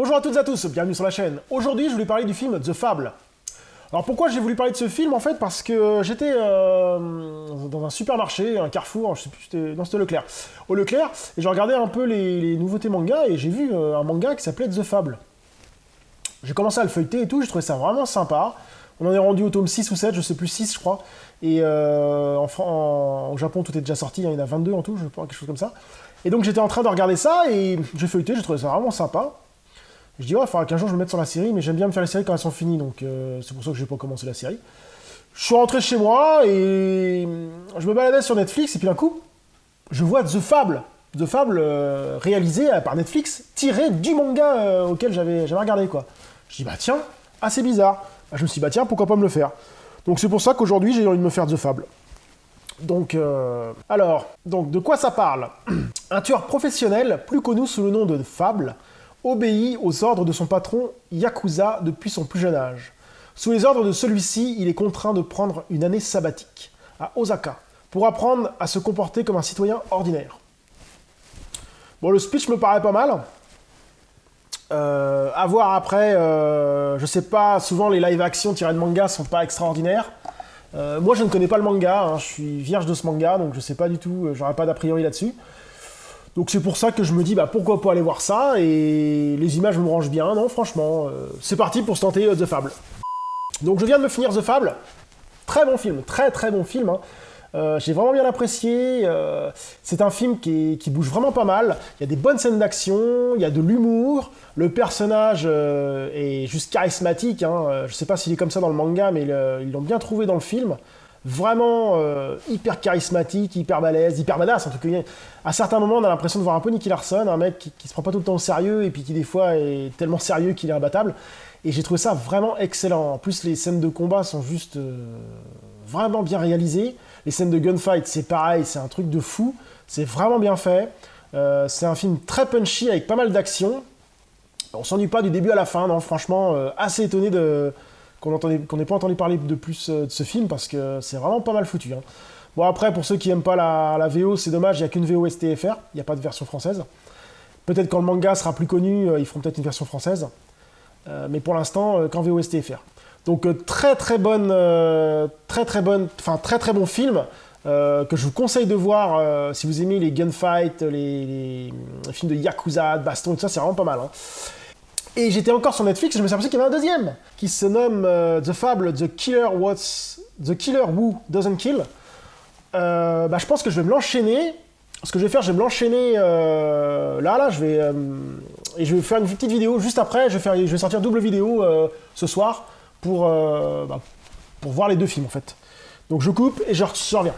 Bonjour à toutes et à tous, bienvenue sur la chaîne. Aujourd'hui, je voulais parler du film The Fable. Alors pourquoi j'ai voulu parler de ce film en fait? Parce que j'étais dans un supermarché, un Carrefour, je sais plus, c'était Leclerc. Au Leclerc, et je regardais un peu les nouveautés manga et j'ai vu un manga qui s'appelait The Fable. J'ai commencé à le feuilleter et tout, j'ai trouvé ça vraiment sympa. On en est rendu au tome 6 ou 7, je sais plus, 6 je crois. Et au Japon, tout est déjà sorti, hein, il y en a 22 en tout, je crois, quelque chose comme ça. Et donc j'étais en train de regarder ça et j'ai feuilleté, j'ai trouvé ça vraiment sympa. Je dis, ouais, il faudra qu'un jour je me mette sur la série, mais j'aime bien me faire les séries quand elles sont finies, donc c'est pour ça que j'ai pas commencé la série. Je suis rentré chez moi et je me baladais sur Netflix, et puis d'un coup, je vois The Fable. The Fable réalisé par Netflix, tiré du manga auquel j'avais regardé, quoi. Je dis, bah tiens, assez bizarre. Bah, je me suis dit, bah tiens, pourquoi pas me le faire. Donc c'est pour ça qu'aujourd'hui, j'ai envie de me faire The Fable. Donc, donc de quoi ça parle? Un tueur professionnel, plus connu sous le nom de Fable, obéit aux ordres de son patron Yakuza depuis son plus jeune âge. Sous les ordres de celui-ci, il est contraint de prendre une année sabbatique à Osaka pour apprendre à se comporter comme un citoyen ordinaire. Bon, le speech me paraît pas mal. À voir après, je sais pas, souvent les live-action tirés de manga sont pas extraordinaires. Moi, je ne connais pas le manga, hein, je suis vierge de ce manga, donc je sais pas du tout, j'aurais pas d'a priori là-dessus. Donc c'est pour ça que je me dis, bah pourquoi pas aller voir ça, et les images me rangent bien, non franchement, c'est parti pour se tenter The Fable. Donc je viens de me finir The Fable, très bon film, très très bon film, hein. J'ai vraiment bien apprécié, c'est un film qui bouge vraiment pas mal, il y a des bonnes scènes d'action, il y a de l'humour, le personnage est juste charismatique, hein. Je sais pas s'il est comme ça dans le manga, mais ils l'ont bien trouvé dans le film. Vraiment hyper charismatique, hyper balèze, hyper badass. En tout cas, à certains moments, on a l'impression de voir un peu Nicky Larson, un mec qui se prend pas tout le temps au sérieux et puis qui des fois est tellement sérieux qu'il est imbattable. Et j'ai trouvé ça vraiment excellent. En plus, les scènes de combat sont juste vraiment bien réalisées. Les scènes de gunfight, c'est pareil, c'est un truc de fou. C'est vraiment bien fait. C'est un film très punchy avec pas mal d'action. On s'ennuie pas du début à la fin, non, franchement, assez étonné qu'on n'ait pas entendu parler de plus de ce film, parce que c'est vraiment pas mal foutu, hein. Bon, après, pour ceux qui n'aiment pas la VO, c'est dommage, il n'y a qu'une VO STFR, il n'y a pas de version française. Peut-être quand le manga sera plus connu, ils feront peut-être une version française. Mais pour l'instant, qu'en VO STFR. Donc très très bon film, que je vous conseille de voir si vous aimez les gunfights, les films de Yakuza, de baston et tout ça, c'est vraiment pas mal, hein. Et j'étais encore sur Netflix et je me suis aperçu qu'il y avait un deuxième qui se nomme The Fable, The Killer Who Doesn't Kill. Bah, je pense que je vais me l'enchaîner. Ce que je vais faire, je vais me l'enchaîner et je vais faire une petite vidéo juste après. Je vais sortir double vidéo ce soir pour voir les deux films en fait. Donc je coupe et je reviens.